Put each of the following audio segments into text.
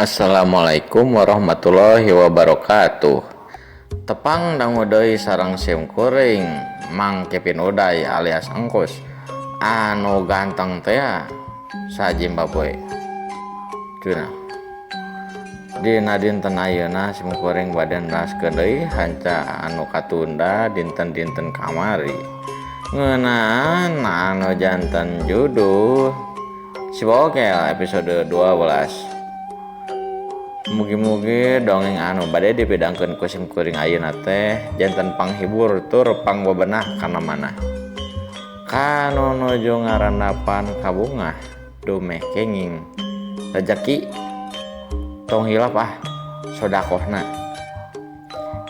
Assalamualaikum warahmatullahi wabarakatuh. Tepang dangu deui sareng sim kuring Mang Kevin Uday alias Engkus anu ganteng teh sa Zimbabwe. Cuna dina dinten ayeuna sim kuring bade neraskeun deui hanca anu katunda dinten-dinten kamari ngeunaan anu janten judul Sibokel episode 12. Mugi-mugi dongeng anu bade dipidangkeun ku sim kuring ayeuna teh janten panghibur tur pangbebenah kana manah. Kanu nuju ngarandapan kabungah dumeh kenging rejeki tong hilap sodakohna.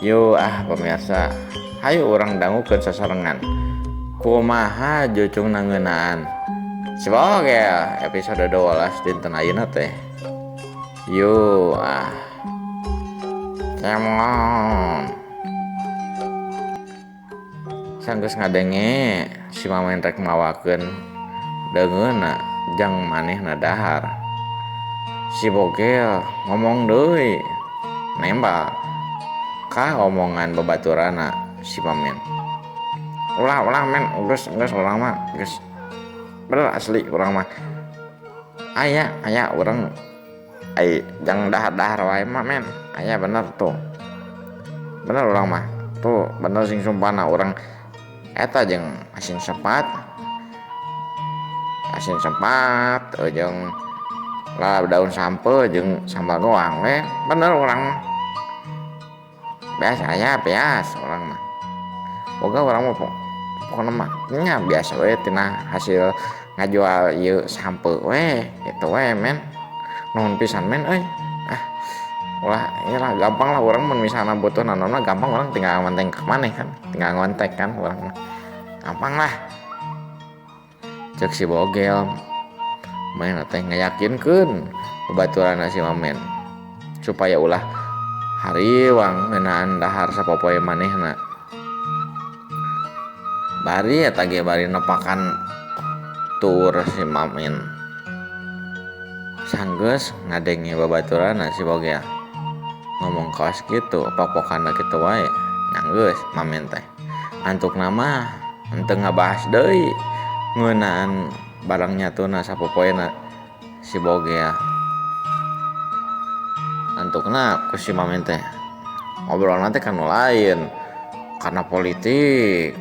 Yuk pemirsa, hayu urang dangukeun sasarengan kumaha jucungna ngeunaan Sibokel episode 12 dinten ayeuna teh. Yuk cemon sanggeus ngadenge si Mamen rek mawakeun deungeunna jang manehna dahar. Sibokel ngomong deui nembak ka omongan babaturana si Mamen. Ulah men, geus urang mah geus bener asli urang mah. Aya urang jangan dahar-dahar wae mah men. Aya bener tuh. Bener urang mah. Tuh bener sing sumpahna urang eta jeung asin sepat jeung lalap daun sampe jeung sambal goang we. Bener urang mah. Biasa aya urang mah. Boga urang mah pokona mah nya biasa we tina hasil ngajual ieu sampe we gitu we men. Nuhun pisan men ulah iyalah gampang lah urang mun misalna butuh nanonna gampang urang tinggal ngontek ka maneh kan, tinggal ngontek kan urang mah. Gampang lah. Cek si Bogel main teh ngayakinkeun babaturanna si Mamen supaya ulah hariwang ngeunaan dahar sapopoe manehna. Bari eta ge bari nepakan tur si Mamen. Sanggeus ngadenge babaturanna si Bogel ngomong kaos gitu pokokna kitu wae nanggeus Mamen teh antukna mah henteu ngabahas deui ngeunaan barang nyatuna sapopoena si Bogel. Antukna ku si Mamen teh ngobrolna teh kan lain karena politik,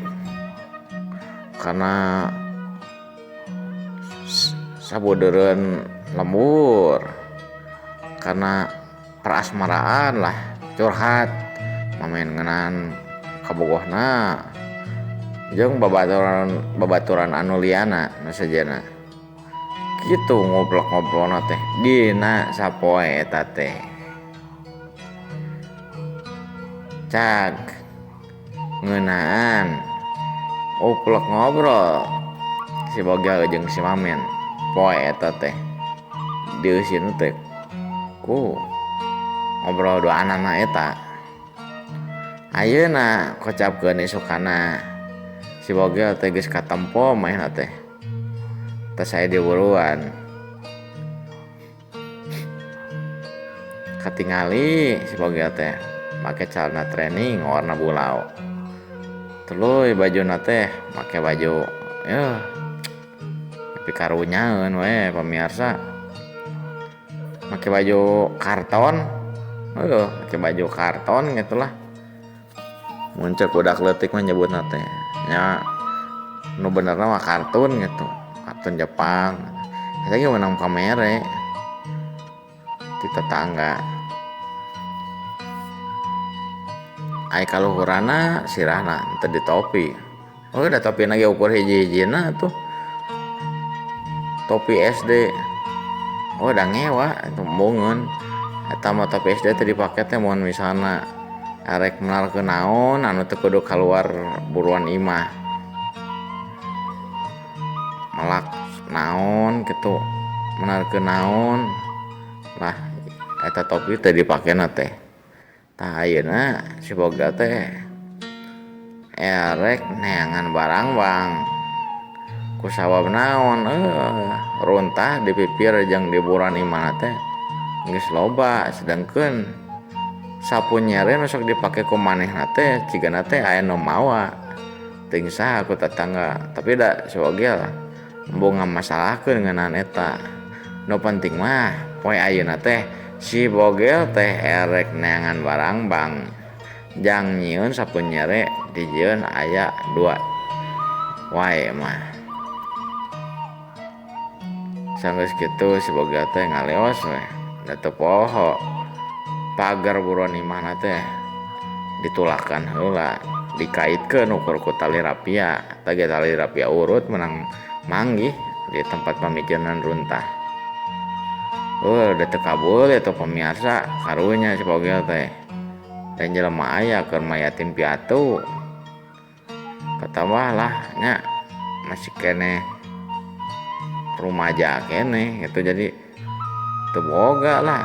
karena sabudeureun lembur, karena perasmaraan lah curhat Mamen ngeunaan kabogohna jeung babaturan anu liana nu sejenna. Kitu ngobrol-ngobrolna teh dina sapoe eta teh. Cag ngeunaan uplek ngobrol si Bogel jeung si Mamen poe eta teh dieusin teh ku ngobrol duaanana eta. Ayeuna kocapkeun isukana si Bogel teh geus katempo maehna teh teu sae diburuan. Katingali si Bogel teh make celana training warna bulau. Tuluy bajuna teh make baju tapi karunyaeun we pamirsa. Make baju karton. Make baju karton gitulah. Mun ceuk budak leutik mah nyebutna teh nya nu benerna mah kartun gitu. Kartun Jepang. Eta ge meunang pamere di tetangga. Ai kaluhurana sirahna teu di topi. Da topina ge ukur hiji-hijina tuh. Topi SD. Da ngewa itu mungkin eta mah topi SD teh dipake teh mun misalna arek menarkeun naon anu teu kudu kaluar buruan imah. Malak naon kitu menarkeun naon lah eta topi teh dipakena teh. Tah ayeuna si Boga teh erek neangan barang bang kusabab naon runtah dipipir jeung di buruan imana teh geus loba sedangkeun sapunyere nu sok dipake ku manehna teh cigana teh aya nu mawa teuing saha ku tetangga tapi da soge lah embung ngamasalahkeun ngeunaan eta nu penting mah poe ayeuna teh si bogel teh erek neangan barang bang jang nyieun sapunyere dijieun aya 2 wae mah sanggeus kitu si bogel teh ngaleos we da teu poho pagar buron imahna teh ditulakan heula dikaitkeun ukur ku tali rapia tage tali rapia urut menang manggih di tempat pamijenan runtah udah teu kabul eta pemirsa karunya si bogel teh dan jelema aya keur mayatim piatu katawah lah nya masih kene rumaja kene gitu jadi teu boga lah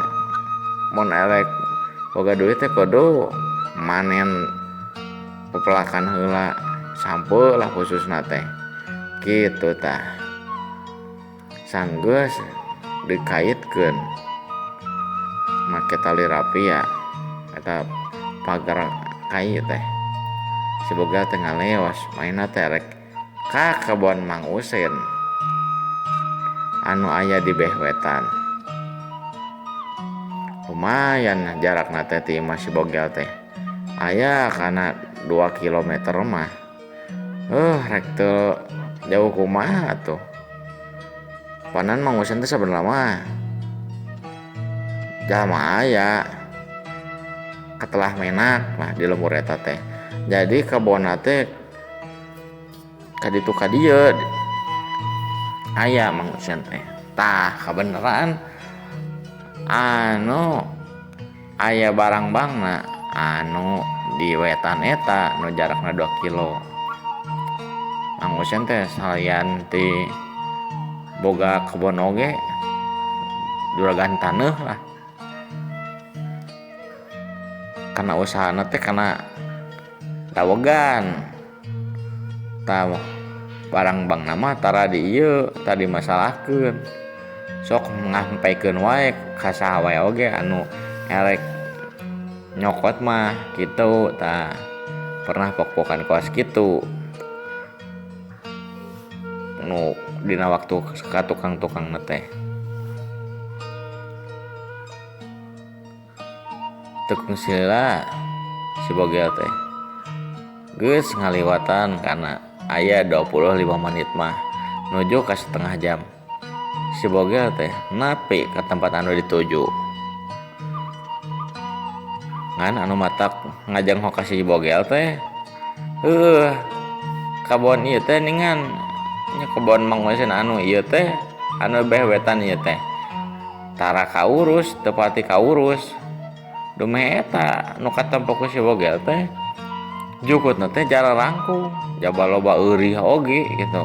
mun elek boga duit teh kudu manen pepelakan heula sampeu lah khususna teh kitu tah sanggeus dikaitkeun make tali rapia eta pagar kai teh si boga teh ngaleos mainna teh rek ka kebon Mang Usin anu aya di beh wetan lumayan jarakna teh ti imah si bogel teh aya kana 2 kilometer mah rek teu jauh kumaha atuh panan Mang Usin teh sabenerna mah jalma aya katelah menak mah di lembur eta teh jadi kebonna teh kaditu kadieu aya Mang Usin teh tah kabeneran anu aya barang bangna anu di wetan eta nu jarakna 2 kilo Mang Usin teh salian ti boga kebon oge juragan taneuh lah karena usahana teh kana dawegan tah barang bang nama tara di ieu tadi masalahkeun sok ngampaykeun wae ka saha wae oge anu elek nyokot mah kitu tah pernah pok-pokan koas kitu nu dina waktu ka tukang-tukang teh tekung sila si bogel teh geus ngaliwatan karena aya 25 menit mah nuju ka setengah jam si bogel teh napi ke tempat anu dituju ngan anu matak ngajang ka si bogel teh kabon ieu teh ningan nya kebon Mang Usin anu ieu teh anu beh wetan ieu teh tara kaurus teu pati kaurus dumeh eta nu katempo ku si bogel teh jukutna teh jara rangkung jaba loba eurih oge gitu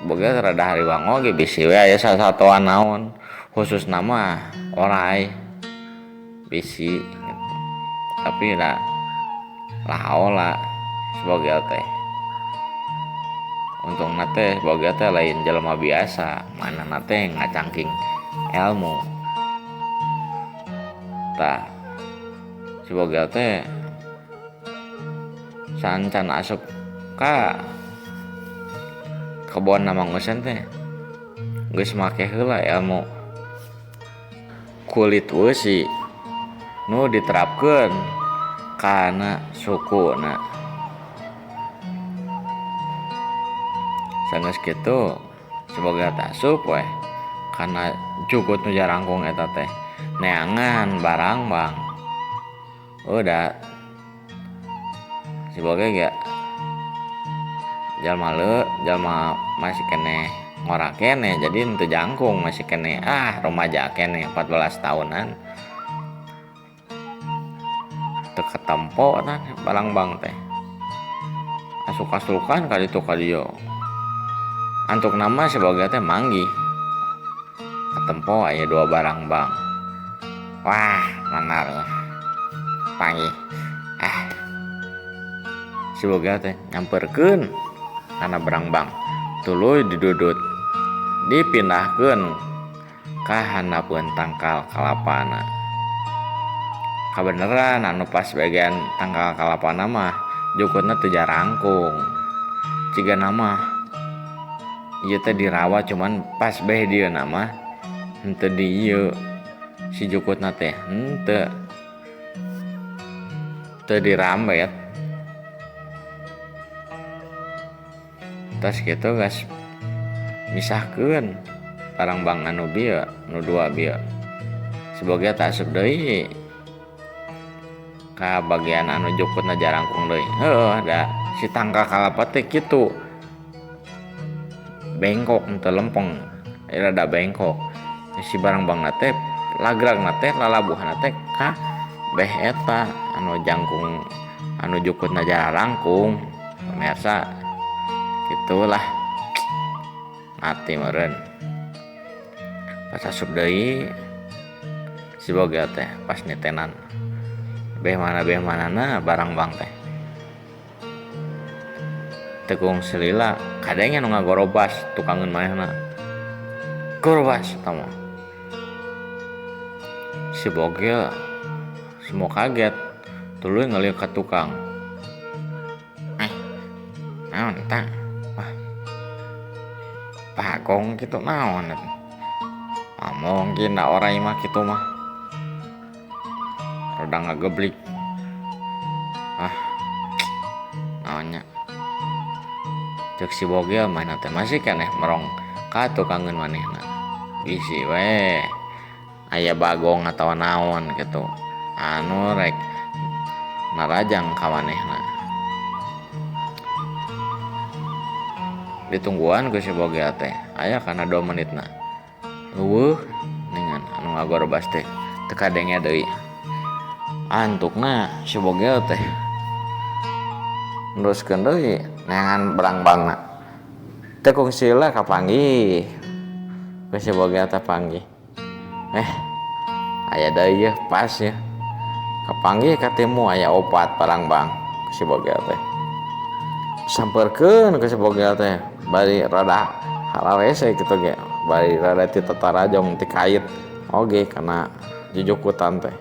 bogel rada hariwang oge bisi we aya sasatoan naon khusus nama orai bisi gitu. Tapi lah olah si bogel teh untung nate bogel teh lain jelema biasa mana nate ngacangking ilmu tah si bogel teh sancan asup ka kebon Mang Usin teh geus make heula ilmu kulit weusi nu diterapkeun kana sukuna sanggeus kitu si bogel teh asup we kana jukut nu jarangkung eta teh neangan barang bang udah si bogel ge jalma masih kene ngora kene jadi henteu jangkung masih kene remaja kene 14 tahunan teu ketempo tah barang bang teh asuk-asukan ka ditu ka dieu antuk nama si bogel teh manggih ketempo aya 2 barang bang wah manarnya panggih si bogel teh nyamperkeun kana barang bang tuluy didudut dipindahkeun kahandapeun tangkal kalapana. Kabeneran anu pas bagian tangkal kalapana mah jukutna teu jarangkung. Cigana mah ieu teh dirawat cuman pas beh dieuna mah henteu di ieu si jukutna teh teu dirambet. Tas kitu geus misahkeun barang-barang anu bieu nu dua bieu. Siboga tak asup deui ka bagian anu jukutna jarangkung deui. Heuh da si tangkal kalapa teh kitu. Bengkok teu lempeng, rada bengkok. Si barang-barangna teh lagragna teh lalabuhna teh ka beh eta anu jangkung anu jukutna jarangkung. Pemirsa gitulah mati meureun. Pas asup deui si boga teh pas nitenan beh manana barang-barang teh tekung selila kadenge anu ngagorobas tukangeun manehna gorobas eta mah si boga semua kaget tuluy ngalieu ka tukang naon eta wah pagong kitu naon eta mungkin da orang mah kitu mah rada ngageblik naonnya cek si bogel main teh masih keneh merong ka tukangeun manehna bisi we aya bagong atawa naon gitu anu rek narajang ka manehna. Ditungguan ku si bogel teh aya kana 2 menitna eueuh ningan anu ngagorobas teh teu kadenge deui antukna si bogel teh neruskeun deui neangan barang-barangna teh kung sila kapanggih ku si bogel teh panggih aya deui yeuh pas ya kapanggih katimu aya opat barang-barang ku si bogel teh sampeurkeun ku si bogel teh bari rada halawese kitu ge bari rada ti tatarajong ti kait oge kana jujukutan teh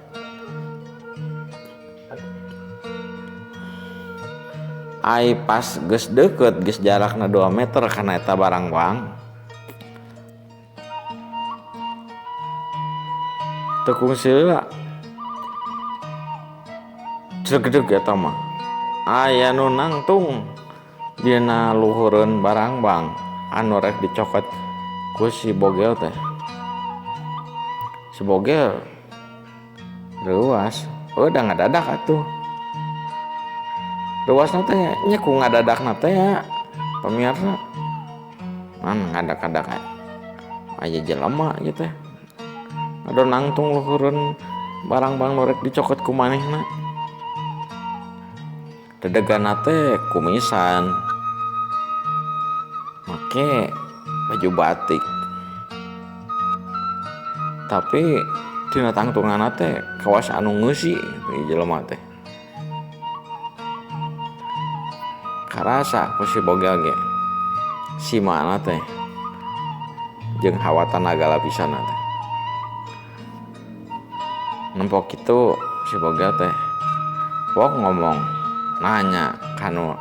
ai pas geus deukeut geus jarakna 2 meter kana eta barang-barang teu kungsiula cregedeg eta mah aya nu nangtung dina luhureun barang-barang anu rek dicokot ku si bogel teh. Si bogel leuwas udah ngadadak atuh leuwasna teh nya ku ngadadakna teh ya pamirsa man ngadak-ngadak aya jelema gitu ado nangtung luhureun barang-barang nu rek dicokot ku manehna dedegana teh kumisan make baju batik tapi dina tangtunganna teh kawas anu ngeusi jelema teh karasa ku si bogel ge simana teh jeung hawatan nagala pisanna teh nempok kitu si bogel teh wok ngomong nanya kanu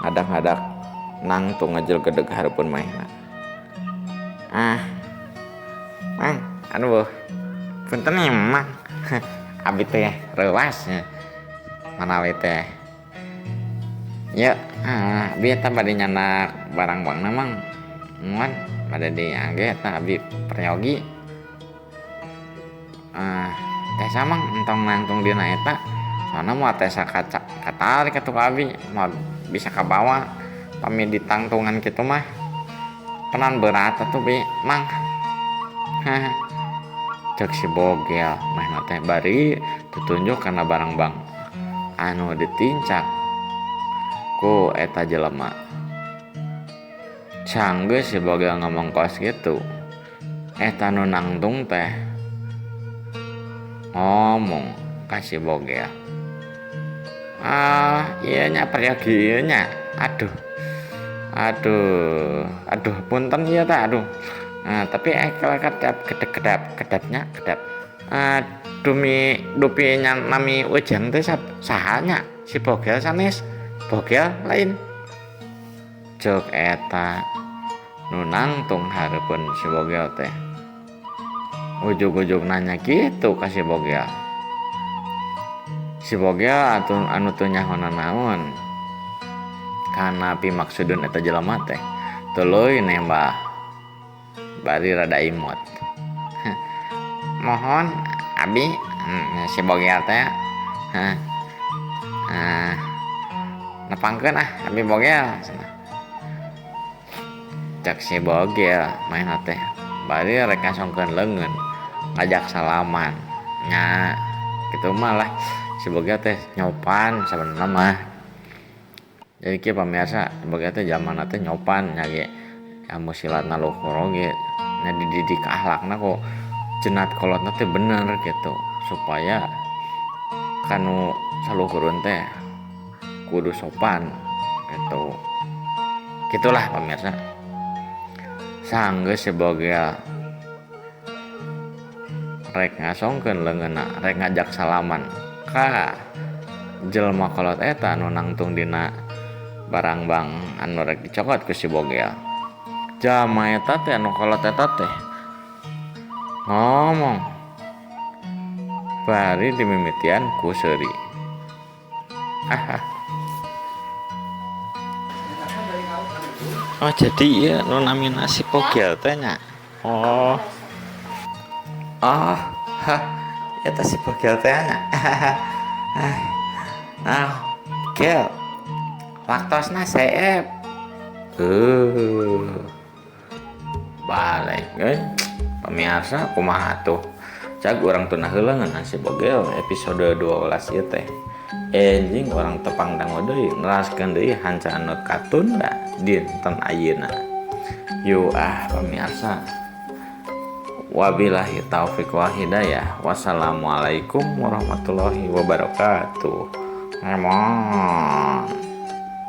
ngadak-ngadak nangtung ngajelgedeg hareupeun manehna mang aduh punten nih mang abi teh reuwas manawi teh ya abi eta bade nyandak barang-barangna mang muan bade diage eta abi peryogi teh samang entong nangtung dina eta soalna moal teh sakatarik atuh ka abi moal bisa kabawa pami ditangtungan kitu mah tenan berat atuh bi mang cek si bogel mah teh bari tutunjuk kana barang-barang anu ditincak ku eta jelema canggeus si bogel ngomong kos gitu eta nu nangtung teh ngomong ka si bogel iya nya peryogi ieu nya aduh punten ieu teh aduh Tapi kalau kedapnya kedap dupi nami ujang teh sahanya si bogel sanes bogel lain jok eta nunangtung hareupeun si bogel teh ujug-ujug nanya gitu ka si bogel anu teu nyahona naon kana pimaksudun eta jelema teh tuluy nembah bari rada imut mohon abi si bogel teh nepangkeun abi bogel cek si bogel main teh bari rek ngasongkeun leungeun ngajak salaman nya kitu mah lah si bogel teh nyopan sabenerna mah jadi kieu pamirsa bogel teh zamanna teh nyopan nya ge anu silatna luhur oge nya dididik akhlakna kok cenat kolotna teh bener gitu supaya kanu saluhureun teh kudu sopan gitu gitulah pamirsa sanggeus si bogel rek ngasongkeun leungeunna rek ngajak salaman ka jelema kolot eta anu nangtung dina barang-bang anu rek dicokot ku si bogel jama eta teh anu kolot eta teh ngomong bari dimimitian ku seuri oh jadi ieu nu namina si bogel teh nya oh eta si bogel teh nya bogel waktosna seep balik pemirsa kumaha tuh cak urang teu naheula ngan si bogel episode 12 ieu teh enjing orang tepang dangu deui neraskeun deui hanca anu katunda dinten ayeuna yuk pemirsa wabillahi taufiq wal hidayah wassalamualaikum warahmatullahi wabarakatuh.